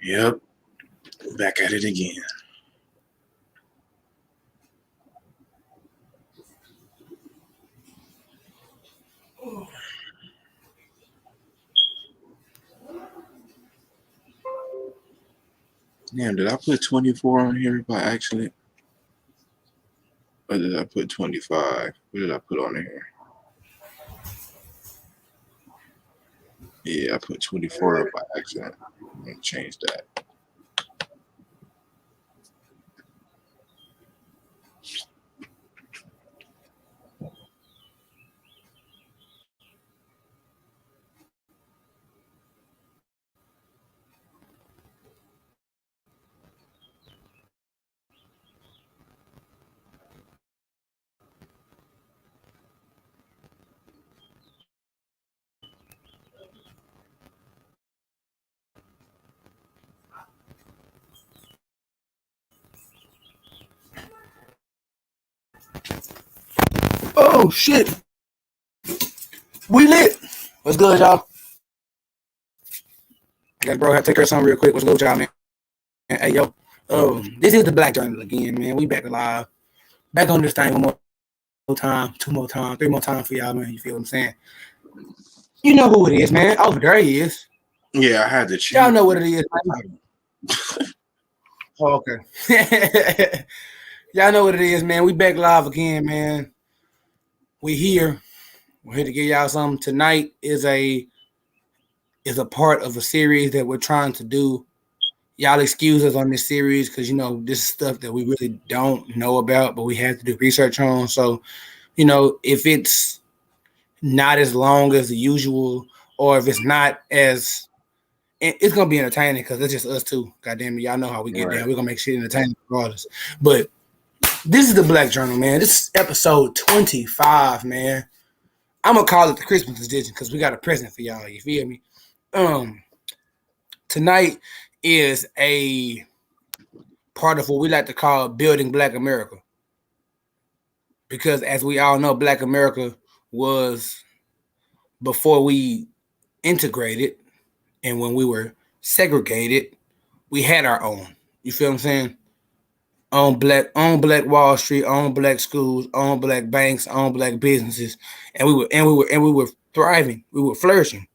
Yep, back at it again. Damn, did I put 24 on here by accident? Or did I put 25? What did I put on here? Yeah, I put 24 by accident. I'm gonna change that. Oh shit. We lit. What's good, y'all? I got bro have to take care of something real quick. What's good, y'all, man? Hey yo. This is the Black Journal again, man. We back alive. Back on this thing one more time, two more times, three more times for y'all, man. You feel what I'm saying? You know who it is, man. Oh, there he is. Yeah, I had to change. Y'all know what it is, man. Oh, okay. Y'all know what it is, man. We back live again, man. We here. We're here to give y'all something. Tonight is a part of a series that we're trying to do. Y'all excuse us on this series because this is stuff that we really don't know about, but we have to do research on. So, if it's not as long as the usual, or if it's not as, it's gonna be entertaining because it's just us two. Goddamn it, y'all know how we get down. We're gonna make shit entertaining regardless. But this is the Black Journal, man. This is episode 25, man. I'm gonna call it the Christmas edition because we got a present for y'all. You feel me? Tonight is a part of what we like to call building Black America. Because as we all know, Black America was before we integrated and when we were segregated, we had our own. You feel what I'm saying? On black Wall Street, on black schools, on black banks, on black businesses, and we were thriving. We were flourishing.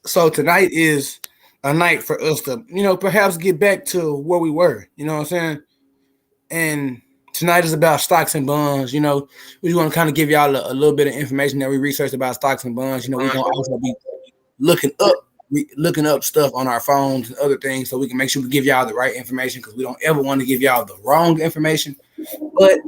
So tonight is a night for us to, perhaps get back to where we were. You know what I'm saying? And tonight is about stocks and bonds. We want to kind of give y'all a little bit of information that we researched about stocks and bonds. We're gonna also be looking up stuff on our phones and other things so we can make sure we give y'all the right information because we don't ever want to give y'all the wrong information. But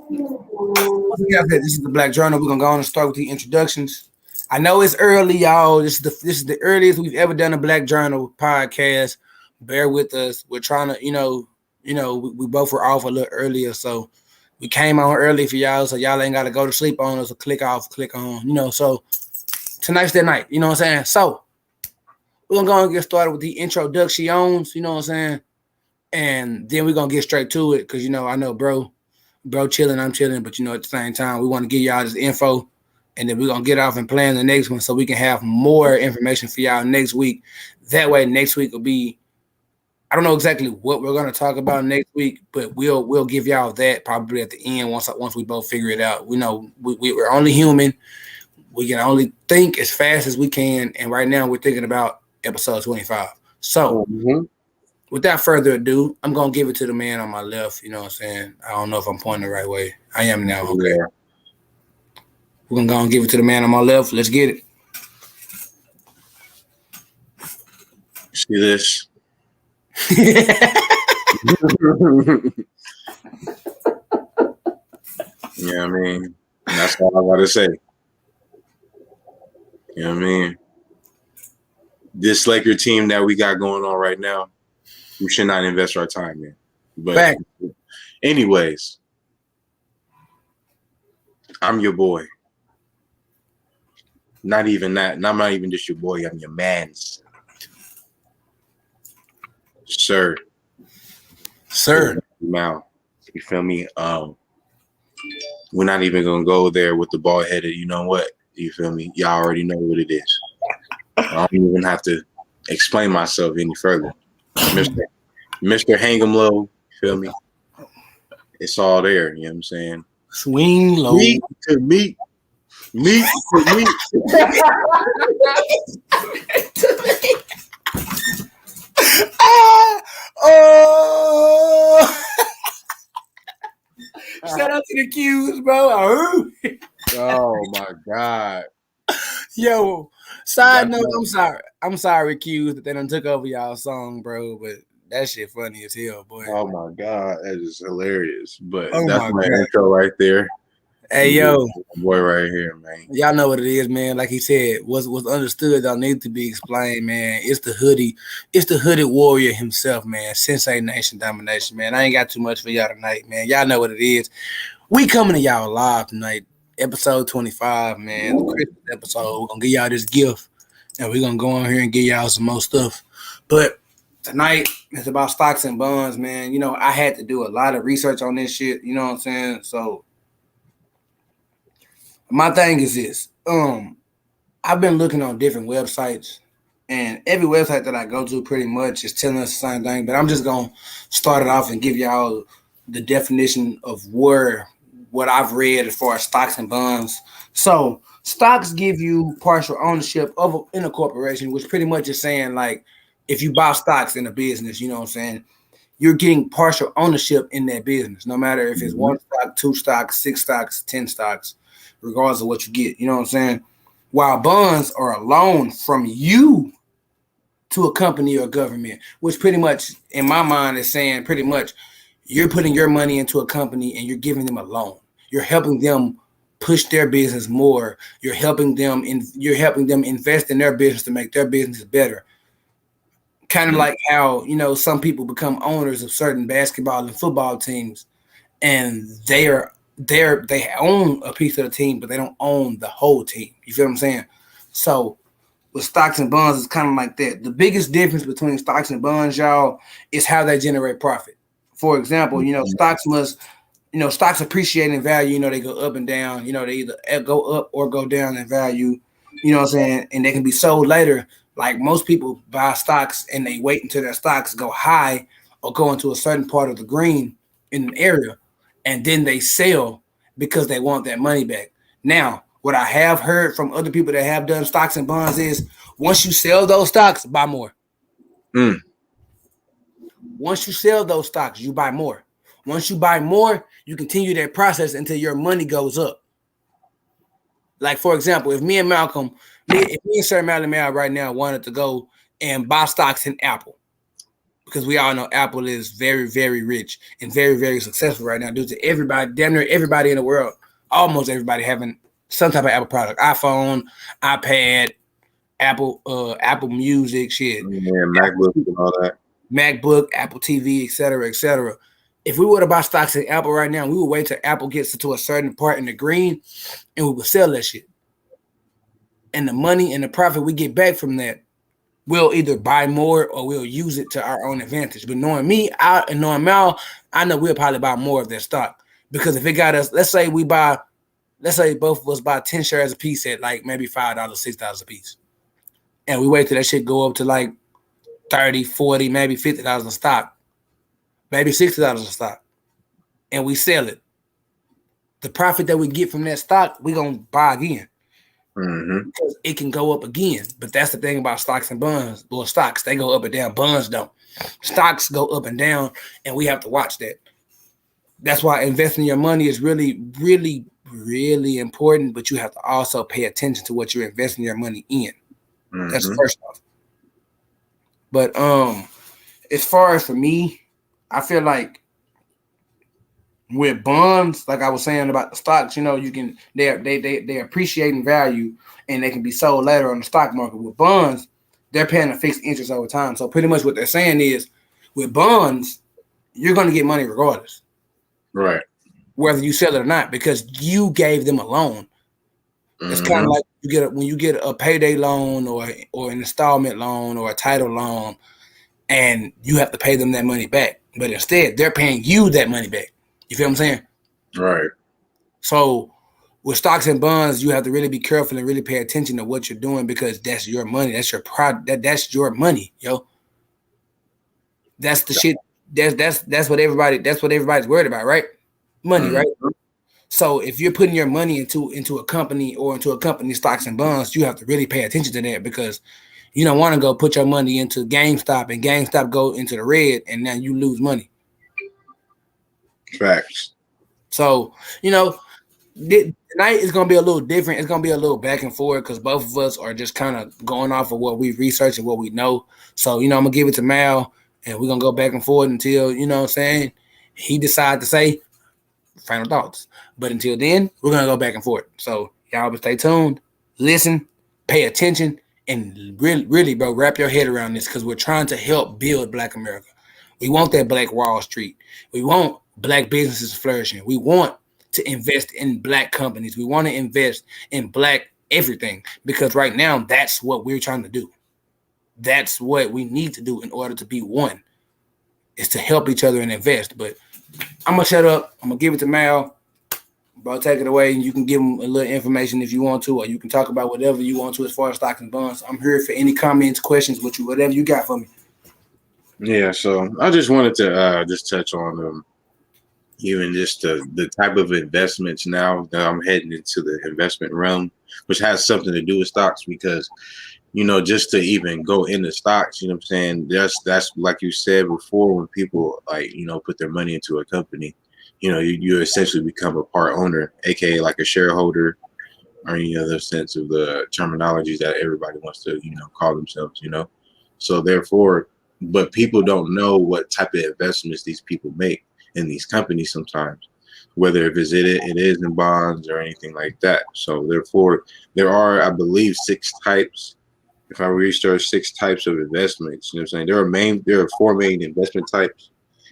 this is the Black Journal. We're gonna go on and start with the introductions. I know it's early, y'all. This is the earliest we've ever done a Black Journal podcast. Bear with us. We're trying to, we both were off a little earlier, so we came on early for y'all, so y'all ain't got to go to sleep on us or click off, click on, so tonight's that night, you know what I'm saying? So we're going to go and get started with the introductions, you know what I'm saying? And then we're going to get straight to it because, I know bro chilling, I'm chilling, but, at the same time, we want to give y'all this info, and then we're going to get off and plan the next one so we can have more information for y'all next week. That way, next week will be, I don't know exactly what we're going to talk about next week, but we'll give y'all that probably at the end once we both figure it out. We know we're only human. We can only think as fast as we can, and right now we're thinking about episode 25. So, without further ado, I'm going to give it to the man on my left. You know what I'm saying? I don't know if I'm pointing the right way. I am now. Okay. Yeah. We're going to go and give it to the man on my left. Let's get it. See this? Yeah, I mean, that's all I gotta say. You know what I mean? This Laker team that we got going on right now, we should not invest our time in. But anyways, I'm your boy. Not even that. And I'm not even just your boy. I'm your man's. Sir. Now, you feel me? We're not even gonna go there with the ball headed. You know what? You feel me? Y'all already know what it is. I don't even have to explain myself any further. Mr. Hang 'em Low, you feel me? It's all there, you know what I'm saying? Swing low. Meat to meat. Meat to meat. Oh. Shout out to the Qs, bro. Oh my God. Yo, side note, I'm sorry, Qs, that they done took over y'all song, bro, but that shit funny as hell, boy. Oh my God, that is hilarious. But Oh that's my God. intro right there. Hey, yo. Boy right here, man. Y'all know what it is, man. Like he said, what's understood don't need to be explained, man. It's the hoodie. It's the hooded warrior himself, man. Sensei Nation Domination, man. I ain't got too much for y'all tonight, man. Y'all know what it is. We coming to y'all live tonight. Episode 25, man. The Christmas episode. We're going to give y'all this gift. And we're going to go on here and give y'all some more stuff. But tonight, it's about stocks and bonds, man. You know, I had to do a lot of research on this shit. You know what I'm saying? So, my thing is this. I've been looking on different websites, and every website that I go to pretty much is telling us the same thing. But I'm just gonna start it off and give y'all the definition of what I've read as far as stocks and bonds. So stocks give you partial ownership in a corporation, which pretty much is saying like if you buy stocks in a business, you know what I'm saying, you're getting partial ownership in that business, no matter if it's one stock, two stocks, 6 stocks, 10 stocks, regardless of what you get. You know what I'm saying? While bonds are a loan from you to a company or government, which pretty much, in my mind, is saying pretty much you're putting your money into a company and you're giving them a loan. You're helping them push their business more. You're helping them invest in their business to make their business better. Kind of like how, you know, some people become owners of certain basketball and football teams, and they own a piece of the team, but they don't own the whole team. You feel what I'm saying? So with stocks and bonds, it's kind of like that. The biggest difference between stocks and bonds, y'all, is how they generate profit. For example, you know, stocks appreciate in value. You know, they go up and down. You know, they either go up or go down in value. You know what I'm saying? And they can be sold later. Like most people buy stocks and they wait until their stocks go high or go into a certain part of the green in an area, and then they sell because they want that money back. Now, what I have heard from other people that have done stocks and bonds is once you sell those stocks, buy more. Once you sell those stocks, you buy more. Once you buy more, you continue that process until your money goes up. Like, for example, if me and Sir Malcolm right now wanted to go and buy stocks in Apple, because we all know Apple is very, very rich and very, very successful right now due to everybody, damn near everybody in the world, almost everybody having some type of Apple product, iPhone, iPad, Apple Music, shit. Yeah, MacBook and all that. MacBook, Apple TV, et cetera, et cetera. If we were to buy stocks in Apple right now, we would wait till Apple gets to a certain part in the green and we would sell that shit. And the money and the profit we get back from that, we'll either buy more or we'll use it to our own advantage. But knowing me and knowing Mal, I know we'll probably buy more of that stock. Because if it got us, let's say both of us buy 10 shares a piece at like maybe $5, $6 a piece. And we wait till that shit go up to like 30, 40, maybe $50 a stock. Maybe $60 a stock. And we sell it. The profit that we get from that stock, we're going to buy again. Because it can go up again. But that's the thing about stocks and bonds. Well, stocks, they go up and down. Bonds don't. Stocks go up and down, and we have to watch that. That's why investing your money is really, really, really important, but you have to also pay attention to what you're investing your money in. That's first off. But as far as for me, I feel like with bonds, like I was saying about the stocks, you know, they appreciate in value and they can be sold later on the stock market. With bonds, they're paying a fixed interest over time. So pretty much what they're saying is with bonds, you're going to get money regardless. Right. Whether you sell it or not, because you gave them a loan. It's kind of like when you get a payday loan or an installment loan or a title loan, and you have to pay them that money back. But instead, they're paying you that money back. You feel what I'm saying? Right. So with stocks and bonds, you have to really be careful and really pay attention to what you're doing because that's your money. That's your product. That's your money, yo. That's the shit. That's what everybody's worried about, right? Money, right? So if you're putting your money into a company or into a company stocks and bonds, you have to really pay attention to that because you don't want to go put your money into GameStop and GameStop go into the red and then you lose money. Facts. So, tonight is going to be a little different. It's going to be a little back and forth because both of us are just kind of going off of what we researched and what we know. So, I'm going to give it to Mal and we're going to go back and forth until, what I'm saying, he decides to say final thoughts. But until then, we're going to go back and forth. So, y'all stay tuned, listen, pay attention, and really, bro, wrap your head around this because we're trying to help build Black America. We want that Black Wall Street. We want Black businesses flourishing. We want to invest in Black companies. We want to invest in Black everything because right now, that's what we're trying to do. That's what we need to do in order to be one, is to help each other and invest. But I'm going to shut up. I'm going to give it to Mal. Bro, take it away. You can give them a little information if you want to, or you can talk about whatever you want to as far as stocks and bonds. I'm here for any comments, questions, whatever you got for me. Yeah, so I just wanted to just touch on even just the type of investments now that I'm heading into the investment realm, which has something to do with stocks because, just to even go into stocks, what I'm saying? That's like you said before, when people put their money into a company, you essentially become a part owner, aka like a shareholder, or any other sense of the terminologies that everybody wants to, call themselves, So therefore, but people don't know what type of investments these people make in these companies sometimes, whether it is in bonds or anything like that. So therefore, there are, I believe, 6 types. If I research 6 types of investments, what I'm saying? There are 4 main investment types.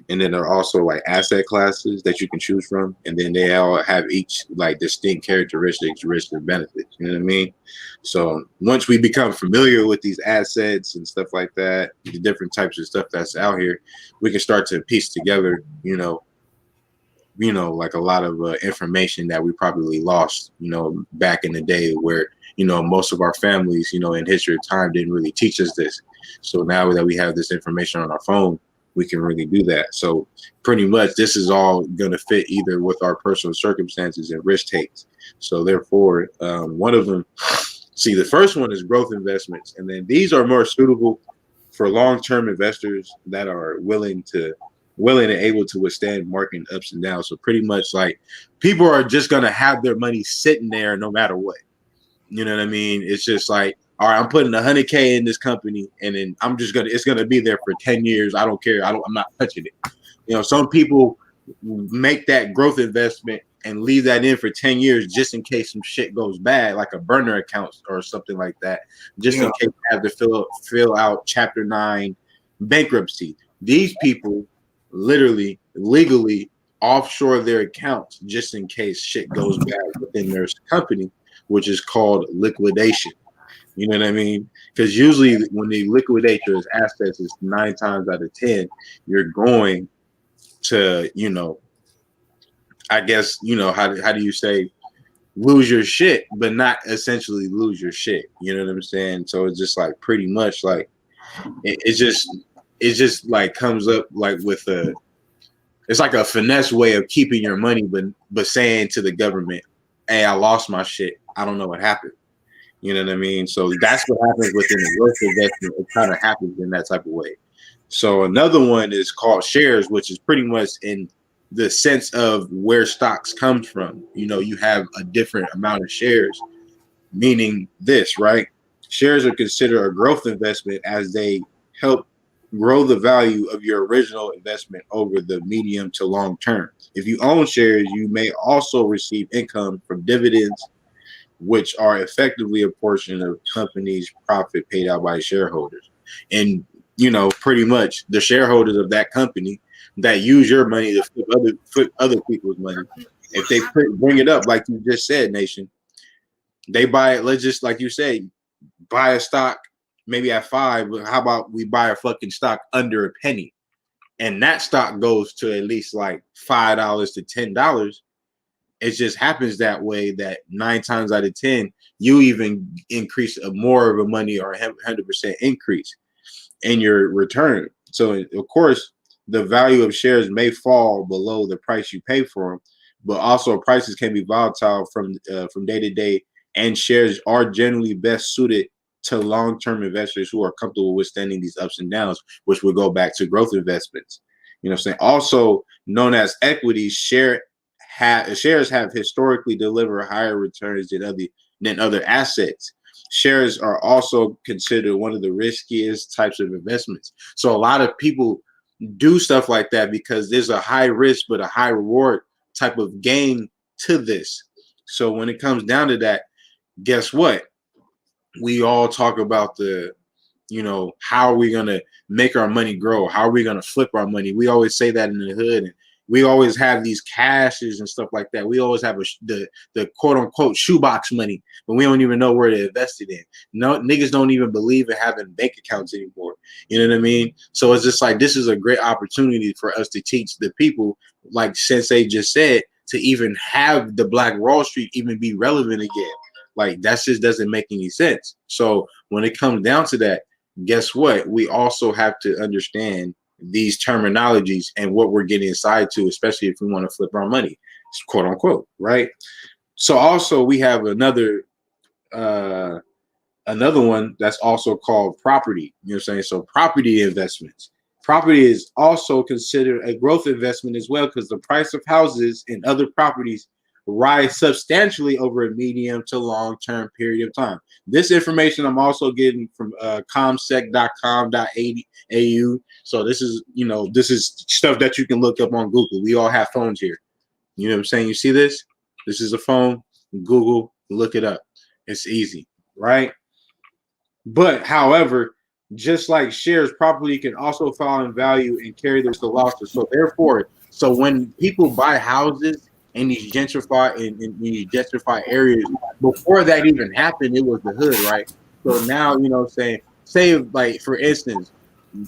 And then there are also like asset classes that you can choose from. And then they all have each like distinct characteristics, risks, and benefits. You know what I mean? So once we become familiar with these assets and stuff like that, the different types of stuff that's out here, we can start to piece together, like a lot of information that we probably lost, back in the day where, most of our families, in history of time didn't really teach us this. So now that we have this information on our phone, we can really do that. So pretty much this is all going to fit either with our personal circumstances and risk takes. So therefore, one of them, the first one is growth investments. And then these are more suitable for long-term investors that are willing and able to withstand market ups and downs. So pretty much like people are just going to have their money sitting there no matter what. You know what I mean? It's just like, all right, I'm putting $100K in this company, and then it's gonna be there for 10 years. I don't care. I'm not touching it. Some people make that growth investment and leave that in for 10 years just in case some shit goes bad, like a burner account or something like that, just in case you have to fill out Chapter 9 bankruptcy. These people literally, legally offshore their accounts just in case shit goes bad within their company, which is called liquidation. You know what I mean? Because usually when they liquidate your assets, it's 9 times out of 10, you're going to, I guess, how do you say, lose your shit, but not essentially lose your shit. You know what I'm saying? So it's just like pretty much like it just like comes up like with it's like a finesse way of keeping your money, but saying to the government, hey, I lost my shit. I don't know what happened. You know what I mean? So that's what happens within the growth investment. It kind of happens in that type of way. So another one is called shares, which is pretty much in the sense of where stocks comes from. You have a different amount of shares, meaning this, right? Shares are considered a growth investment as they help grow the value of your original investment over the medium to long term. If you own shares, you may also receive income from dividends, which are effectively a portion of company's profit paid out by shareholders. And, pretty much the shareholders of that company that use your money to flip other people's money. If they bring it up, like you just said, Nation, they buy it. Let's just, like you say, buy a stock maybe at 5, but how about we buy a fucking stock under a penny? And that stock goes to at least like $5 to $10. It just happens that way that 9 times out of 10, you even increase more of a money or 100% increase in your return. So of course, the value of shares may fall below the price you pay for them, but also prices can be volatile from day to day, and shares are generally best suited to long-term investors who are comfortable withstanding these ups and downs, which will go back to growth investments. You know what I'm saying? Also known as equities, shares have historically delivered higher returns than other assets. Shares are also considered one of the riskiest types of investments. So a lot of people do stuff like that because there's a high risk but a high reward type of gain to this. So when it comes down to that, guess what? We all talk about how are we going to make our money grow? How are we going to flip our money? We always say that in the hood, and we always have these cashes and stuff like that. We always have the quote unquote shoebox money, but we don't even know where to invest it in. No, niggas don't even believe in having bank accounts anymore. You know what I mean? So it's just like, this is a great opportunity for us to teach the people, like Sensei just said, to even have the Black Wall Street even be relevant again. Like, that just doesn't make any sense. So when it comes down to that, guess what? We also have to understand these terminologies and what we're getting inside to, especially if we want to flip our money, quote unquote, right? So also we have another one that's also called property. You know what I'm saying? So property investments. Property is also considered a growth investment as well, because the price of houses and other properties rise substantially over a medium to long-term period of time. This information I'm also getting from comsec.com.au. So this is stuff that you can look up on Google. We all have phones here. You know what I'm saying? You see this? This is a phone. Google, look it up. It's easy, right? But however, just like shares, property can also fall in value and carry those losses. So therefore, when people buy houses in these gentrified areas, before that even happened, it was the hood, right? So now, you know what I'm saying, say like for instance,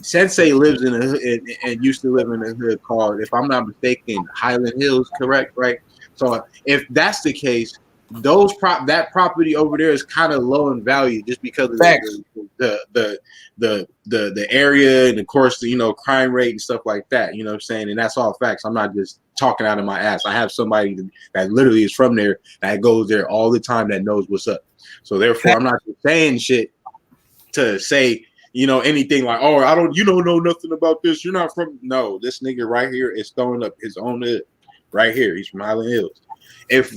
Sensei lives in a hood and used to live in a hood called, if I'm not mistaken, Highland Hills, correct, right? So if that's the case, that property over there is kind of low in value just because of the area and of course crime rate and stuff like that. You know what I'm saying? And that's all facts. I'm not just talking out of my ass. I have somebody that literally is from there, that goes there all the time, that knows what's up. So therefore, I'm not just saying shit to say anything like, oh, you don't know nothing about this. You're not from. No, this nigga right here is throwing up his own hood right here. He's from Highland Hills. If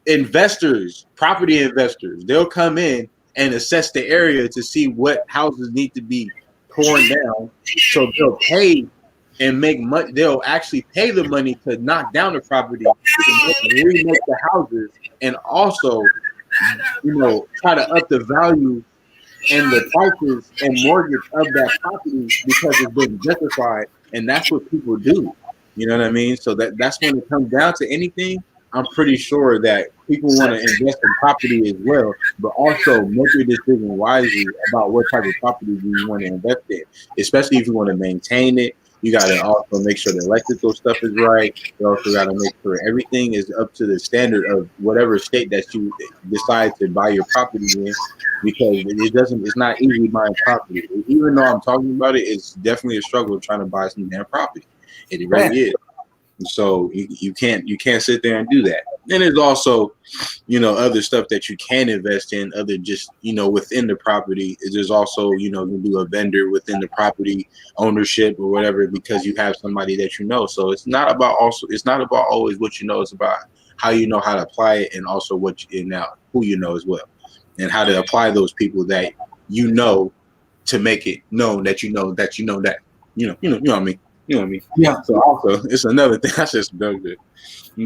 investors, property investors, they'll come in and assess the area to see what houses need to be torn down. So they'll pay and make money. They'll actually pay the money to knock down the property, to remake the houses, and also, try to up the value and the prices and mortgage of that property because it's been gentrified. And that's what people do. You know what I mean? So that's when it comes down to anything. I'm pretty sure that people want to invest in property as well, but also make your decision wisely about what type of property you want to invest in, especially if you want to maintain it. You got to also make sure the electrical stuff is right. You also got to make sure everything is up to the standard of whatever state that you decide to buy your property in, because it's not easy buying property. Even though I'm talking about it, it's definitely a struggle trying to buy some damn property. It really is. So you can't sit there and do that. And there's also, other stuff that you can invest in other just, within the property. There's also, you do a vendor within the property ownership or whatever, because you have somebody that So it's not about always what it's about how how to apply it, and also who as well, and how to apply those people that to make it known that that you know what I mean. You know what I mean? Yeah. So also, it's another thing. I just built it.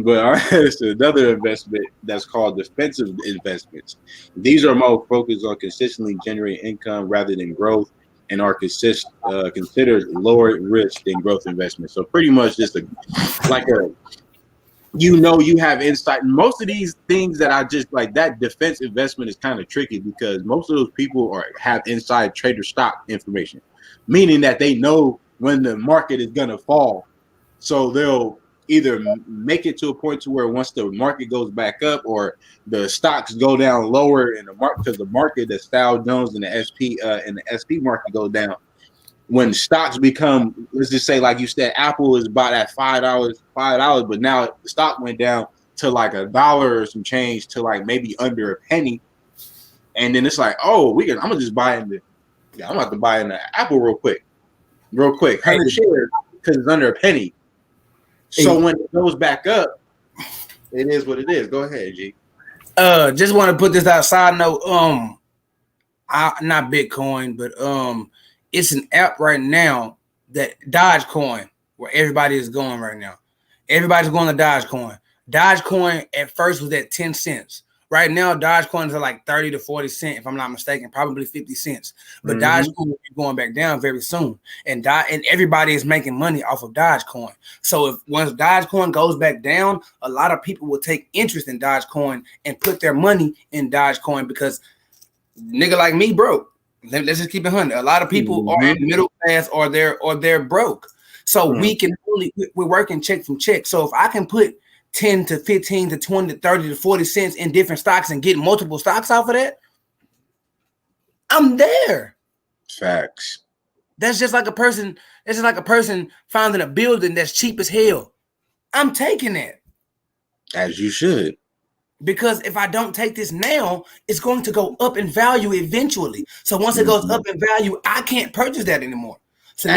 But all right, it's another investment that's called defensive investments. These are more focused on consistently generating income rather than growth, and are considered lower risk than growth investments. So pretty much just you have insight. Most of these things that I just like, that defense investment is kind of tricky because most of those people have inside trader stock information, meaning that they know when the market is gonna fall. So they'll either make it to a point to where once the market goes back up or the stocks go down lower in the market, because the market, the Dow Jones and the SP market go down. When stocks become, let's just say, like you said, Apple is bought at $5, but now the stock went down to like $1 or some change to like maybe under a penny, and then it's like, oh, I'm gonna just buy in I'm about to buy in the Apple real quick, 100 shares because it's under a penny. So when it goes back up, it is what it is. Go ahead, G. Just want to put this outside note. Not Bitcoin, but it's an app right now that Dogecoin, where everybody is going right now. Everybody's going to Dogecoin. Dogecoin at first was at 10 cents. Right now, Dogecoin is at like 30 to 40 cents, if I'm not mistaken, probably 50 cents. But Dogecoin will be going back down very soon. And everybody is making money off of Dogecoin. So once Dogecoin goes back down, a lot of people will take interest in Dogecoin and put their money in Dogecoin because nigga like me broke. Let's just keep it 100. A lot of people are in middle class or they're broke. So we're working check from check. So if I can put 10 to 15 to 20 to 30 to 40 cents in different stocks and get multiple stocks off of that, I'm there. Facts. That's just like a person finding a building that's cheap as hell. I'm taking that. As you should. Because if I don't take this now, it's going to go up in value eventually. So once it goes up in value, I can't purchase that anymore. So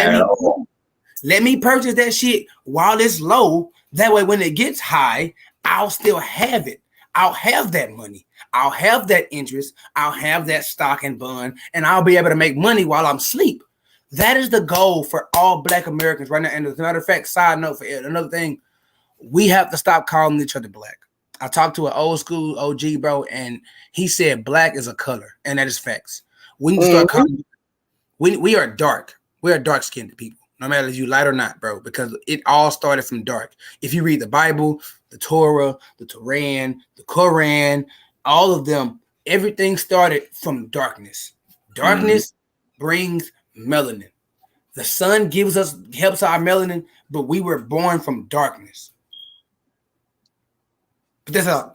let me purchase that shit while it's low. That way, when it gets high, I'll still have it. I'll have that money. I'll have that interest. I'll have that stock and bond, and I'll be able to make money while I'm asleep. That is the goal for all Black Americans right now. And as a matter of fact, side note for another thing, we have to stop calling each other Black. I talked to an old school OG bro, and he said Black is a color, and that is facts. We need to start calling. We are dark. We are dark-skinned people. No matter if you light or not, bro, because it all started from dark. If you read the Bible, the Torah, the Quran, all of them, everything started from darkness. Darkness brings melanin. The sun helps our melanin, but we were born from darkness. But that's all.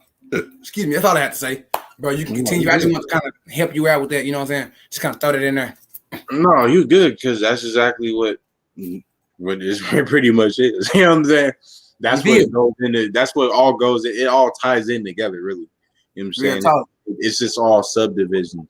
Excuse me, that's all I have to say. Bro, you can continue. I just want to kind of help you out with that, you know what I'm saying? Just kind of throw that in there. No, you good, because that's exactly what this pretty much is. You know what I'm saying? That's what it goes into. That's what all goes. It all ties in together, really. You know what I'm saying? It's just all subdivisions.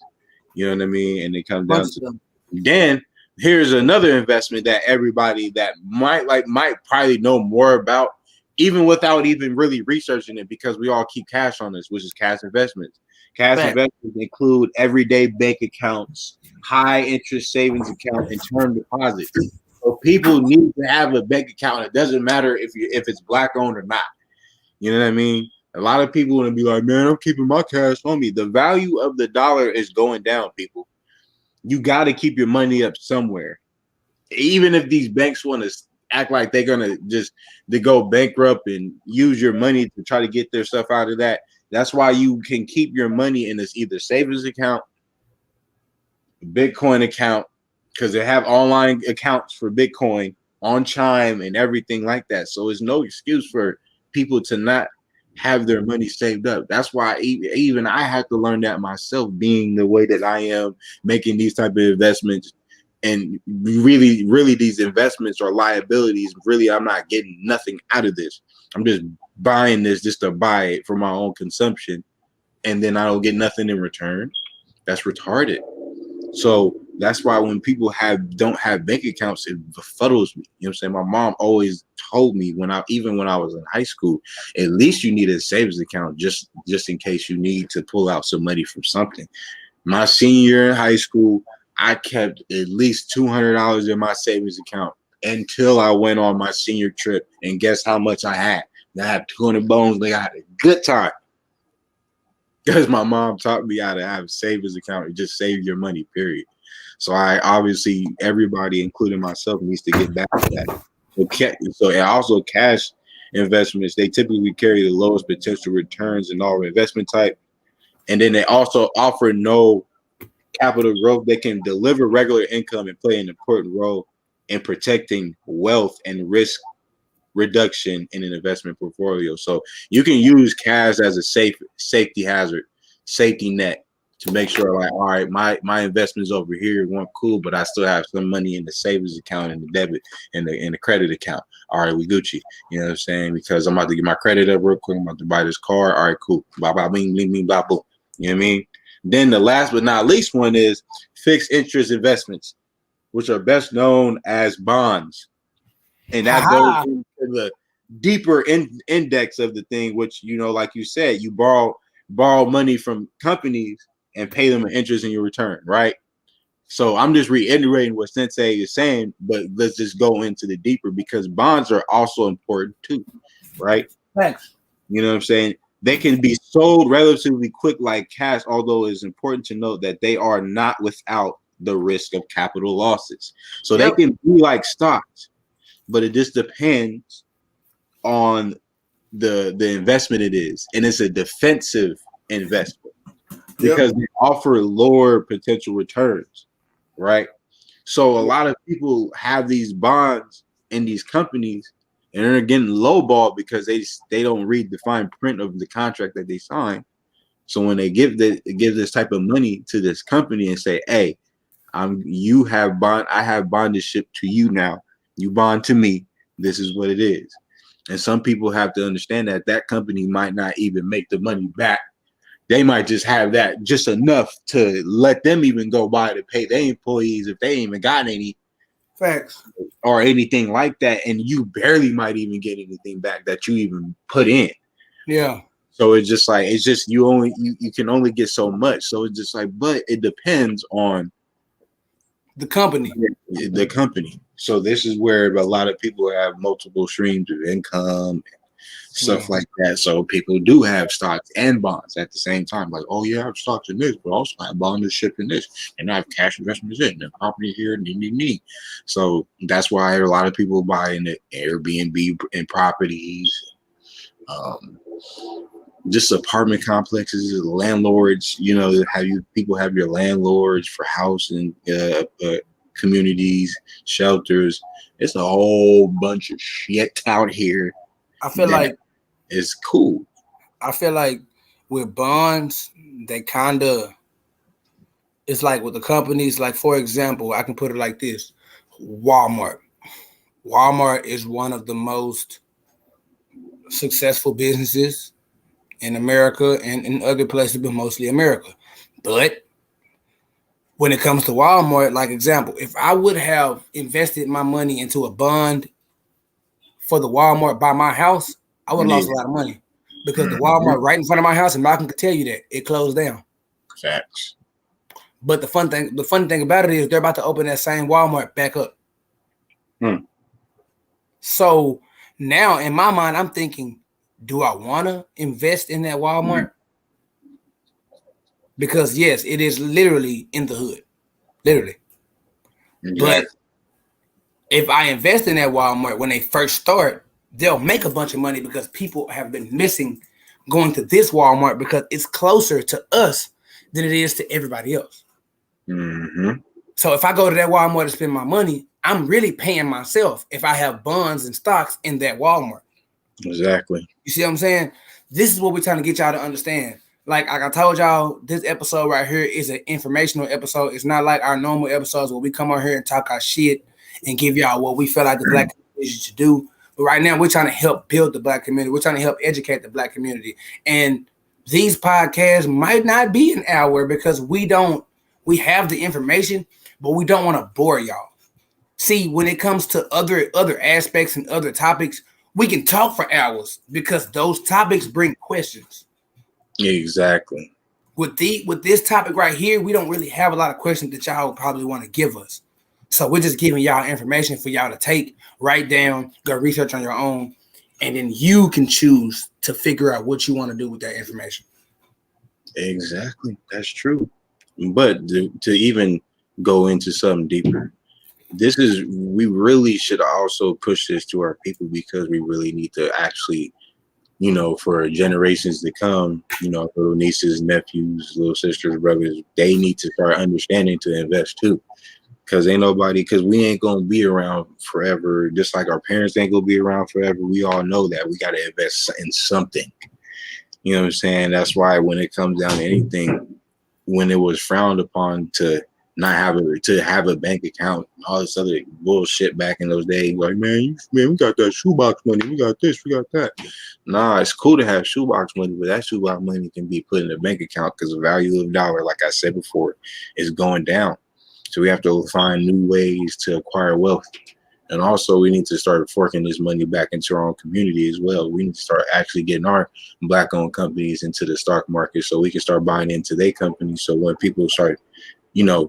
You know what I mean? And it comes down to then here's another investment that everybody that might probably know more about, even without even really researching it, because we all keep cash on this, which is cash investments. Cash investments include everyday bank accounts, high interest savings account, and term deposits. So people need to have a bank account. It doesn't matter if it's Black owned or not. You know what I mean? A lot of people want to be like, man, I'm keeping my cash on me. The value of the dollar is going down, people. You got to keep your money up somewhere. Even if these banks want to act like they're going to go bankrupt and use your money to try to get their stuff out of that. That's why you can keep your money in this either savings account, Bitcoin account, because they have online accounts for Bitcoin on Chime and everything like that. So there's no excuse for people to not have their money saved up. That's why even I have to learn that myself, being the way that I am, making these type of investments. And really these investments are liabilities. Really, I'm not getting nothing out of this. I'm just buying this just to buy it for my own consumption, and then I don't get nothing in return. That's retarded. So that's why when people don't have bank accounts, it befuddles me. You know what I'm saying? My mom always told me even when I was in high school, at least you need a savings account just in case you need to pull out some money from something. My senior year in high school, I kept at least $200 in my savings account until I went on my senior trip, and guess how much I had? I had 200 bones. They had a good time because my mom taught me how to have a savings account and just save your money, period. So everybody, including myself, needs to get back to that. So and also cash investments, they typically carry the lowest potential returns in all investment type. And then they also offer no capital growth. They can deliver regular income and play an important role in protecting wealth and risk reduction in an investment portfolio. So you can use cash as a safety hazard, safety net to make sure, like, all right, my investments over here weren't cool, but I still have some money in the savings account and the debit and the credit account. All right, we Gucci. You know what I'm saying? Because I'm about to get my credit up real quick. I'm about to buy this car. All right, cool. Blah blah bing bing bing blah blah. You know what I mean? Then the last but not least one is fixed interest investments, which are best known as bonds. And that goes into the deeper index of the thing, which, you know, like you said, you borrow money from companies and pay them an interest in your return, right? So I'm just reiterating what Sensei is saying, but let's just go into the deeper, because bonds are also important too, right? Thanks. You know what I'm saying? They can be sold relatively quick like cash, although it's important to note that they are not without the risk of capital losses. So they can be like stocks, but it just depends on the investment it is. And it's a defensive investment because they offer lower potential returns, right? So a lot of people have these bonds in these companies and they're getting lowballed because they don't read the fine print of the contract that they sign. So when they give this type of money to this company and say, hey, I have bondeship to you now. You bond to me. This is what it is. And some people have to understand that company might not even make the money back. They might just have that just enough to let them even go by to pay their employees if they ain't even got any facts or anything like that. And you barely might even get anything back that you even put in. Yeah. So it's just like, you can only get so much. So it's just like, but it depends on the company. So this is where a lot of people have multiple streams of income, stuff like that. So people do have stocks and bonds at the same time. Like, oh yeah, I have stocks in this, but also I have bondship in this, and I have cash investments in the property here, nee. So that's why a lot of people buy in the Airbnb and properties, just apartment complexes, landlords. You know, people have your landlords for housing, communities, shelters. It's a whole bunch of shit out here. I feel like it's cool. I feel like with bonds, they kind of, it's like with the companies, like for example, I can put it like this: Walmart. Walmart is one of the most successful businesses in America and in other places, but mostly America. But when it comes to Walmart, like example, if I would have invested my money into a bond for the Walmart by my house, I would have lost a lot of money because the Walmart right in front of my house, and Malcolm could tell you that it closed down. Facts. But the funny thing about it is they're about to open that same Walmart back up. So now in my mind, I'm thinking, do I want to invest in that Walmart? Because yes, it is literally in the hood, literally. But if I invest in that Walmart when they first start, they'll make a bunch of money because people have been missing going to this Walmart because it's closer to us than it is to everybody else. So if I go to that Walmart to spend my money, I'm really paying myself if I have bonds and stocks in that Walmart. Exactly. You see what I'm saying? This is what we're trying to get y'all to understand. Like I told y'all, this episode right here is an informational episode. It's not like our normal episodes where we come on here and talk our shit and give y'all what we feel like the Black community should do. But right now, we're trying to help build the Black community. We're trying to help educate the Black community. And these podcasts might not be an hour because we have the information, but we don't want to bore y'all. See, when it comes to other aspects and other topics, we can talk for hours because those topics bring questions. Exactly. With this topic right here, we don't really have a lot of questions that y'all would probably want to give us. So we're just giving y'all information for y'all to take, write down, go research on your own, and then you can choose to figure out what you want to do with that information. Exactly. That's true. But to even go into something deeper, we really should also push this to our people because we really need to actually, you know, for generations to come, you know, little nieces, nephews, little sisters, brothers, they need to start understanding to invest too. Cause ain't nobody, cause we ain't gonna be around forever. Just like our parents ain't gonna be around forever. We all know that we gotta invest in something. You know what I'm saying? That's why when it comes down to anything, when it was frowned upon to not have a bank account, all this other bullshit back in those days, like man, we got that shoebox money, we got this, we got that. Nah, it's cool to have shoebox money, but that shoebox money can be put in a bank account because the value of the dollar, like I said before, is going down. So we have to find new ways to acquire wealth. And also we need to start forking this money back into our own community as well. We need to start actually getting our black owned companies into the stock market so we can start buying into their companies. So when people start,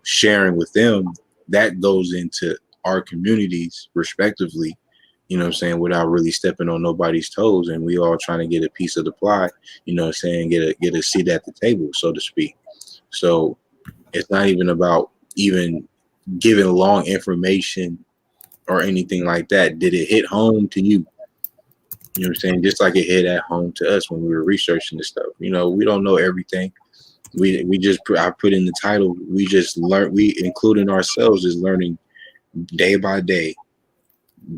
sharing with them, that goes into our communities respectively, you know what I'm saying, without really stepping on nobody's toes. And we all trying to get a piece of the pie, you know what I'm saying, get a seat at the table, so to speak. So it's not even about even giving long information or anything like that. Did it hit home to you? You know what I'm saying? Just like it hit at home to us when we were researching this stuff. We don't know everything. We just I put in the title. We just learn. We including ourselves is learning day by day.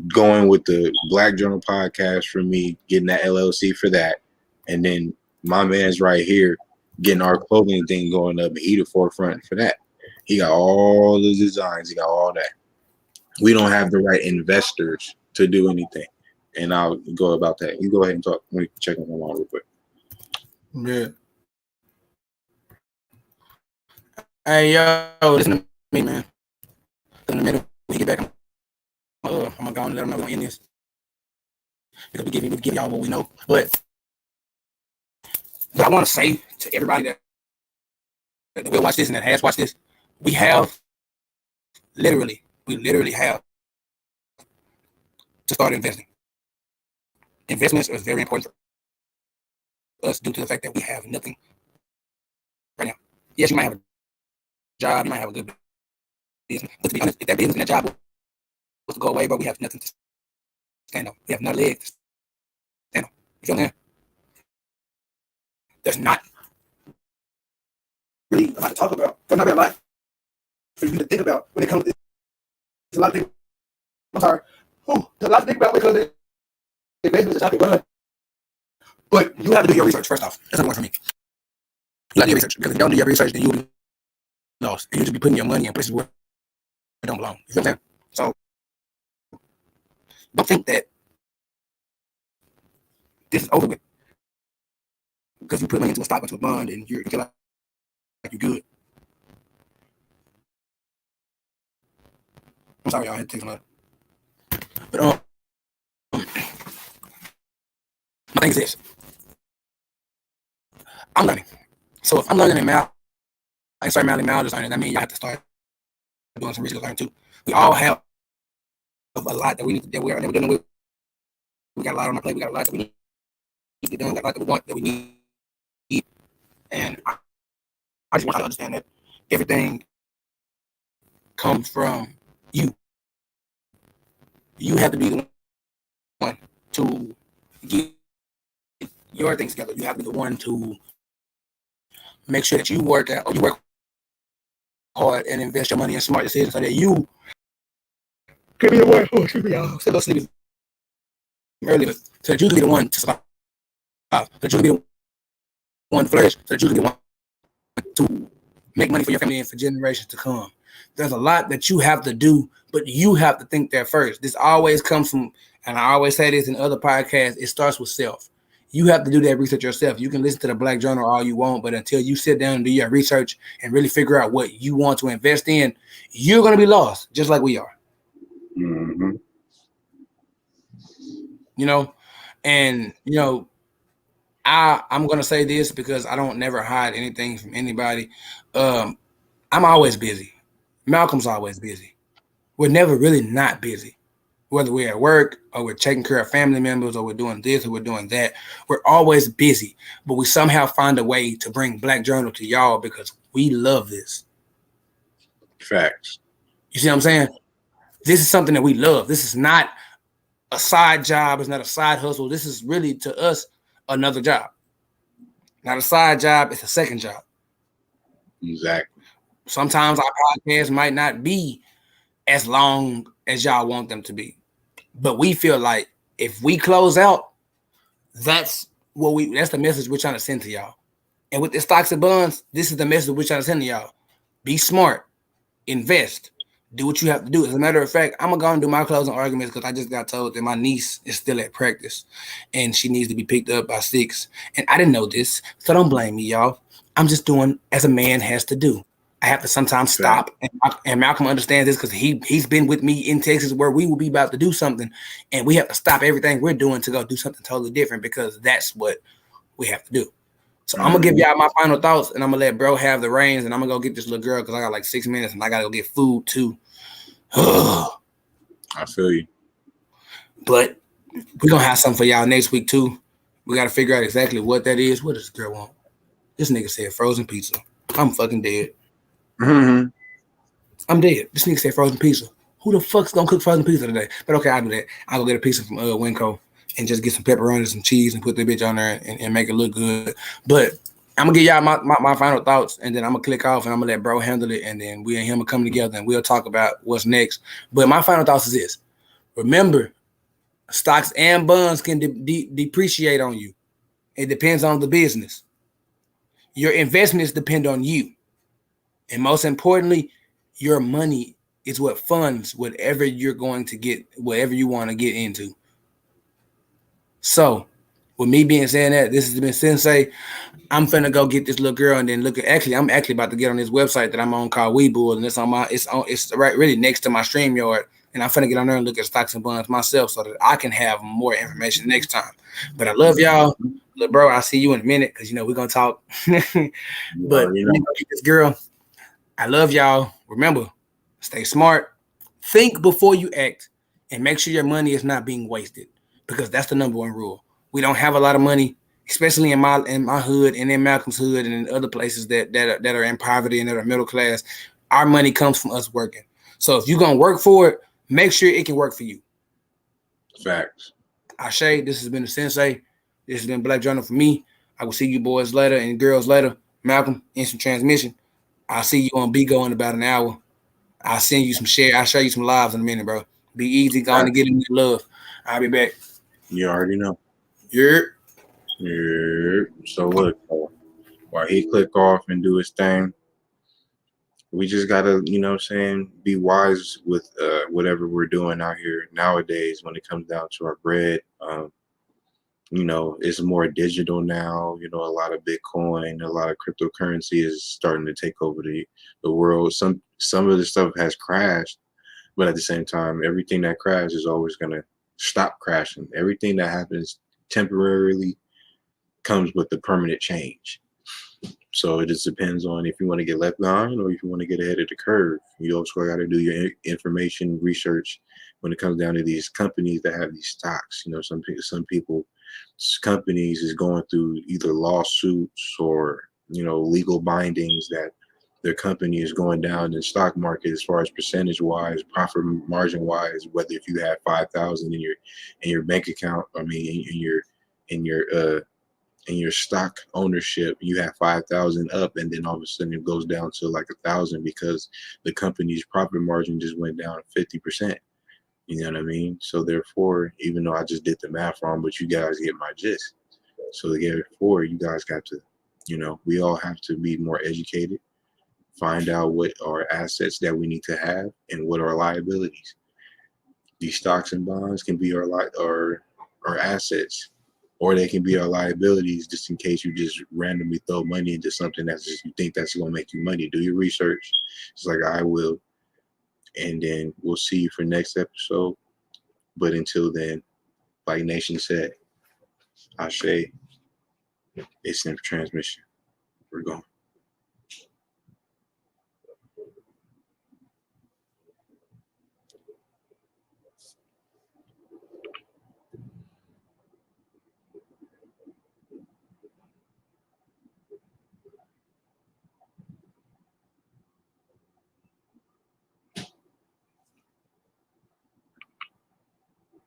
Going with the Black Journal podcast for me, getting that LLC for that, and then my man's right here getting our clothing thing going up. And he the forefront for that. He got all the designs. He got all that. We don't have the right investors to do anything. And I'll go about that. You go ahead and talk. Let me check on the line real quick. Yeah. Hey, yo, listen to me, man. In a minute, we get back. I'm gonna go and let them know we're gonna end this. Because we give y'all what we know. But I want to say to everybody that will watch this and that has watched this, we literally have to start investing. Investments is very important for us due to the fact that we have nothing right now. Yes, you might have a job, you might have a good business, but to be honest, if that business and that job was to go away, bro, we have nothing to stand on. We have no legs to stand on. You feel me? There's not really a lot to talk about. There's not really a lot for you to think about when it comes to this. There's a lot of things. I'm sorry. There's a lot to think about because it basically is a topic run. But you have to do your research first off. That's not work for me. You got to do your research because if you don't do your research, then you'll be lost. And you'll just be putting your money in places where it don't belong. You feel what I'm saying? So don't think that this is over with because you put money into a stock, into a bond, and you feel like you're good. I'm sorry, y'all. I had to take some of that. But my thing is this. I'm learning. So if I'm learning in math, I start math and math design, that means y'all have to start doing some research learning too. We all have a lot that we're dealing with. We got a lot on our plate. We got a lot that we need to get done. We got a lot that we want, that we need. And I just want you to understand that everything comes from you. You have to be the one to get your things together. You have to be the one to make sure that you work hard and invest your money in smart decisions so that you can be the one. Oh, excuse me, y'all. Still a little sleepy earlier. So that you can be the one to survive. So that you can be the one to flourish. So that you can be the one to make money for your family and for generations to come. There's a lot that you have to do, but you have to think there first. This always comes from, and I always say this in other podcasts, it starts with self. You have to do that research yourself. You can listen to the Black Journal all you want, but until you sit down and do your research and really figure out what you want to invest in, you're going to be lost, just like we are. Mm-hmm. I'm going to say this because I don't never hide anything from anybody. I'm always busy. Malcolm's always busy. We're never really not busy. Whether we're at work or we're taking care of family members or we're doing this or we're doing that, we're always busy. But we somehow find a way to bring Black Journal to y'all because we love this. Facts. You see what I'm saying? This is something that we love. This is not a side job. It's not a side hustle. This is really, to us, another job. Not a side job. It's a second job. Exactly. Sometimes our podcast might not be as long as y'all want them to be. But we feel like if we close out, that's the message we're trying to send to y'all. And with the stocks and bonds, this is the message we're trying to send to y'all. Be smart, invest, do what you have to do. As a matter of fact, I'm gonna go and do my closing arguments because I just got told that my niece is still at practice and she needs to be picked up by 6. And I didn't know this, so don't blame me, y'all. I'm just doing as a man has to do. I have to sometimes stop, and Malcolm understands this because he's been with me in Texas where we will be about to do something, and we have to stop everything we're doing to go do something totally different because that's what we have to do. So I'm gonna give y'all my final thoughts, and I'm gonna let bro have the reins, and I'm gonna go get this little girl because I got like 6 minutes, and I gotta go get food too. I feel you. But we're gonna have something for y'all next week too. We gotta figure out exactly what that is. What does this girl want? This nigga said frozen pizza. I'm fucking dead. Mm-hmm. I'm dead. This nigga said frozen pizza. Who the fuck's gonna cook frozen pizza today? But okay, I'll do that. I'll go get a pizza from Winco and just get some pepperoni, some cheese, and put the bitch on there and make it look good. But I'm gonna give y'all my final thoughts, and then I'm gonna click off and I'm gonna let bro handle it, and then we and him will come together and we'll talk about what's next. But my final thoughts is this: remember, stocks and bonds can depreciate on you. It depends on the business. Your investments depend on you. And most importantly, your money is what funds whatever you're going to get, whatever you want to get into. So, with me being saying that, this has been Sensei. I'm finna go get this little girl and then look at. Actually, I'm actually about to get on this website that I'm on called Webull, and it's right really next to my StreamYard. And I'm finna get on there and look at stocks and bonds myself so that I can have more information next time. But I love y'all, little bro. I'll see you in a minute because we're gonna talk. But let me go get this girl. I love y'all. Remember, stay smart, think before you act, and make sure your money is not being wasted because that's the number one rule. We don't have a lot of money, especially in my hood and in Malcolm's hood and in other places that are in poverty and that are middle class. Our money comes from us working. So if you're gonna work for it, make sure it can work for you. Facts. Ashe, this has been the Sensei. This has been Black Journal for me. I will see you boys later and girls later. Malcolm, instant transmission. I'll see you on Bigo in about an hour. I'll send you some share. I'll show you some lives in a minute, bro. Be easy, going to get in your love. I'll be back. You already know. Yeah. So look, while he click off and do his thing, we just gotta, be wise with whatever we're doing out here nowadays when it comes down to our bread. It's more digital now. A lot of Bitcoin, a lot of cryptocurrency is starting to take over the world. Some of the stuff has crashed, but at the same time, everything that crashes is always gonna stop crashing. Everything that happens temporarily comes with the permanent change. So it just depends on if you want to get left behind or if you want to get ahead of the curve. You also got to do your information research when it comes down to these companies that have these stocks. Some people, companies is going through either lawsuits or legal bindings that their company is going down in the stock market as far as percentage wise, profit margin wise. Whether if you have 5,000 in your bank account, in your stock ownership, you have 5,000 up, and then all of a sudden it goes down to like 1,000 because the company's profit margin just went down 50%. You know what I mean? So therefore, even though I just did the math wrong, but you guys get my gist. So therefore, you guys got to, we all have to be more educated, find out what are assets that we need to have and what are liabilities. These stocks and bonds can be our assets, or they can be our liabilities just in case you just randomly throw money into something that's just you think that's going to make you money. Do your research. It's like I will. And then we'll see you for next episode. But until then, like Nation said, Ashe, it's in transmission. We're going.